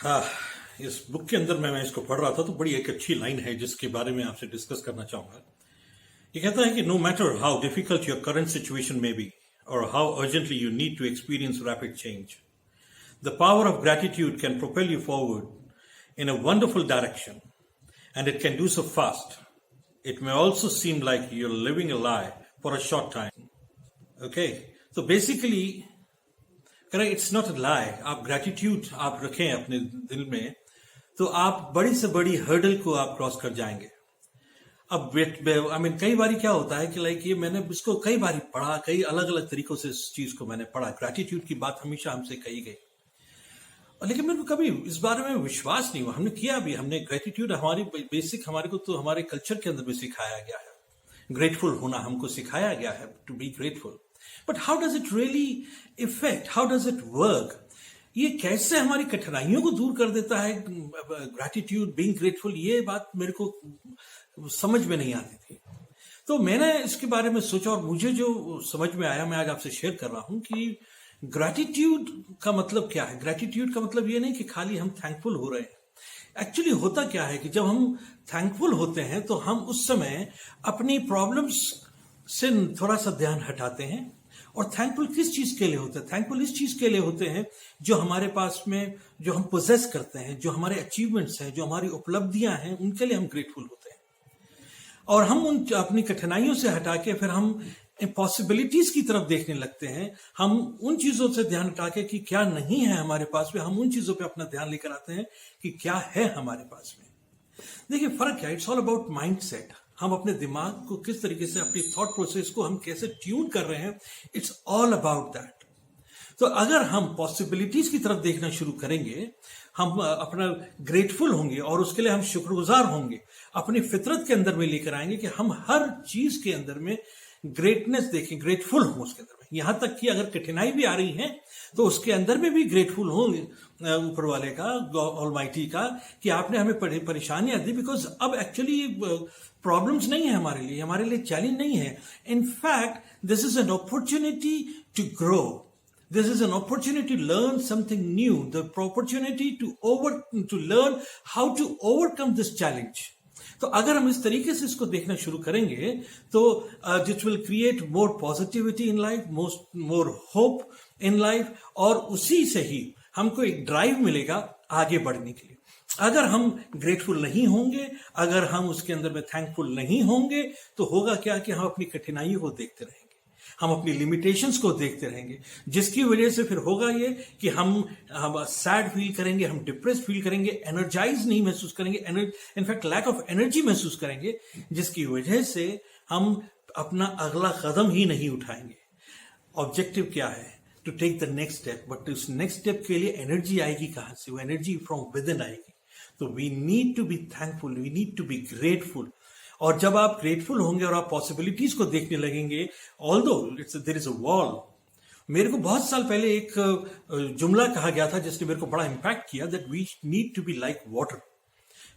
हाँ, इस बुक के अंदर मैं इसको पढ़ रहा था तो बड़ी एक अच्छी लाइन है जिसके बारे में आपसे डिस्कस करना चाहूंगा। ये कहता है कि no matter how difficult your current situation में बी और how urgently you need to experience rapid change, the power of gratitude can propel you forward in a wonderful direction and it can do so fast. It may also seem like you're living a lie for a short time. Okay, so basically, correct, it's not a lie. आप gratitude आप रखें अपने दिल में, तो आप बड़ी से बड़ी हर्डल को आप क्रॉस कर जाएंगे। अब कई बारी क्या होता है कि ये मैंने इसको कई बारी पढ़ा, कई अलग अलग तरीकों से इस चीज को मैंने पढ़ा। ग्रैटिट्यूड की बात हमेशा हमसे कही गई, लेकिन मेरे को कभी इस बारे में विश्वास नहीं हुआ। हमने किया भी, हमने ग्रेटिट्यूड हमारी बेसिक, हमारे को तो हमारे कल्चर के अंदर भी सिखाया गया है, ग्रेटफुल होना हमको सिखाया गया है, to be grateful. But how does it really affect, how does it work? ये कैसे हमारी कठिनाइयों को दूर कर देता है ग्रैटिट्यूड, बीइंग ग्रेटफुल? ये बात मेरे को समझ में नहीं आती थी। तो मैंने इसके बारे में सोचा और मुझे जो समझ में आया मैं आज आपसे शेयर कर रहा हूं कि ग्रैटिट्यूड का मतलब क्या है। ग्रैटिट्यूड का मतलब ये नहीं कि खाली हम थैंकफुल हो रहे हैं। एक्चुअली होता क्या है कि जब हम थैंकफुल होते हैं तो हम उस समय अपनी प्रॉब्लम्स से थोड़ा सा ध्यान हटाते हैं। और थैंकफुल किस चीज के लिए होते हैं? थैंकफुल इस चीज के लिए होते हैं जो हमारे पास में, जो हम पोजेस करते हैं, जो हमारे अचीवमेंट्स हैं, जो हमारी उपलब्धियां हैं, उनके लिए हम ग्रेटफुल होते हैं। और हम उन अपनी कठिनाइयों से हटा के फिर हम पॉसिबिलिटीज की तरफ देखने लगते हैं। हम उन चीजों से ध्यान हटा के कि क्या नहीं है हमारे पास में, हम उन चीजों पे अपना ध्यान लेकर आते हैं कि क्या है हमारे पास में। देखिए फर्क क्या है, इट्स ऑल अबाउट माइंडसेट। हम अपने दिमाग को किस तरीके से, अपनी थॉट प्रोसेस को हम कैसे ट्यून कर रहे हैं, इट्स ऑल अबाउट दैट। तो अगर हम पॉसिबिलिटीज की तरफ देखना शुरू करेंगे, हम अपना ग्रेटफुल होंगे और उसके लिए हम शुक्रगुजार होंगे, अपनी फितरत के अंदर में लेकर आएंगे कि हम हर चीज के अंदर में ग्रेटनेस देखें, ग्रेटफुल हो उसके अंदर में। यहां तक कि अगर कठिनाई भी आ रही है तो उसके अंदर में भी ग्रेटफुल हो ऊपर वाले का, ऑलमाइटी का, कि आपने हमें परेशानियां दी। बिकॉज अब एक्चुअली प्रॉब्लम्स नहीं है हमारे लिए चैलेंज नहीं है। In fact this is an opportunity to grow, this is an opportunity to learn something new, the opportunity to learn how to overcome this challenge. तो अगर हम इस तरीके से इसको देखना शुरू करेंगे तो this will create more positivity in life, more hope in life, और उसी से ही हमको एक ड्राइव मिलेगा आगे बढ़ने के लिए। अगर हम ग्रेटफुल नहीं होंगे, अगर हम उसके अंदर में थैंकफुल नहीं होंगे, तो होगा क्या कि हम अपनी कठिनाइयों को देखते रहेंगे, हम अपनी लिमिटेशंस को देखते रहेंगे, जिसकी वजह से फिर होगा ये कि हम सैड फील करेंगे, हम डिप्रेस फील करेंगे, एनर्जाइज नहीं महसूस करेंगे, इनफैक्ट लैक ऑफ एनर्जी महसूस करेंगे, जिसकी वजह से हम अपना अगला कदम ही नहीं उठाएंगे। ऑब्जेक्टिव क्या है? To take the next step. But उस नेक्स्ट स्टेप के लिए एनर्जी आएगी कहां से? वो एनर्जी फ्रॉम विद इन आएगी। तो we need to be thankful, we need to be grateful. और जब आप ग्रेटफुल होंगे और आप पॉसिबिलिटीज को देखने लगेंगे, although there is a wall. मेरे को बहुत साल पहले एक जुमला कहा गया था जिसने मेरे को बड़ा इंपैक्ट किया, that we need to be like water.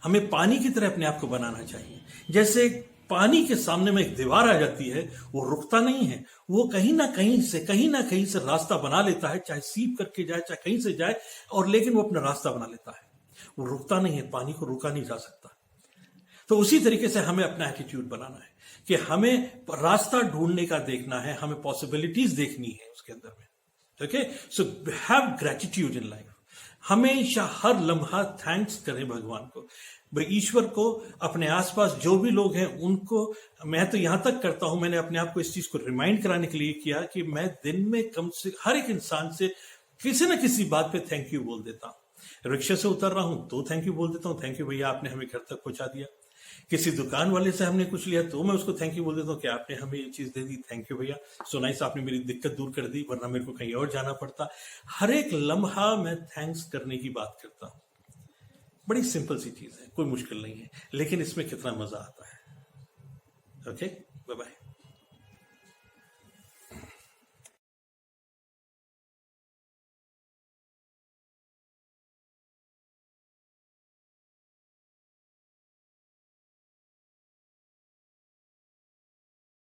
हमें पानी की तरह अपने आप को बनाना चाहिए। जैसे पानी के सामने में एक दीवार आ जाती है, वो रुकता नहीं है, वो कहीं ना कहीं से रास्ता बना लेता है, चाहे सीप करके जाए, चाहे कहीं से जाए, और लेकिन वो अपना रास्ता बना लेता है, वो रुकता नहीं है। पानी को रुका नहीं जा सकता। तो उसी तरीके से हमें अपना एटीट्यूड बनाना है कि हमें रास्ता ढूंढने का देखना है, हमें पॉसिबिलिटीज देखनी है उसके अंदर में। Okay, so have gratitude in life. हमेशा हर लम्हा थैंक्स करें भगवान को, ईश्वर को, अपने आसपास जो भी लोग हैं उनको। मैं तो यहां तक करता हूं, मैंने अपने आप को इस चीज को रिमाइंड कराने के लिए किया कि मैं दिन में कम से हर एक इंसान से किसी न किसी बात पे थैंक यू बोल देता हूं। रिक्शा से उतर रहा हूं तो थैंक यू बोल देता हूं, थैंक यू भैया आपने हमें घर तक पहुंचा दिया। किसी दुकान वाले से हमने कुछ लिया तो मैं उसको थैंक यू बोल देता हूँ कि आपने हमें ये चीज दे दी, थैंक यू भैया, सो नाइस, आपने मेरी दिक्कत दूर कर दी, वरना मेरे को कहीं और जाना पड़ता। हर एक लम्हा मैं थैंक्स करने की बात करता हूँ। बड़ी सिंपल सी चीज है, कोई मुश्किल नहीं है, लेकिन इसमें कितना मजा आता है। Okay, bye bye.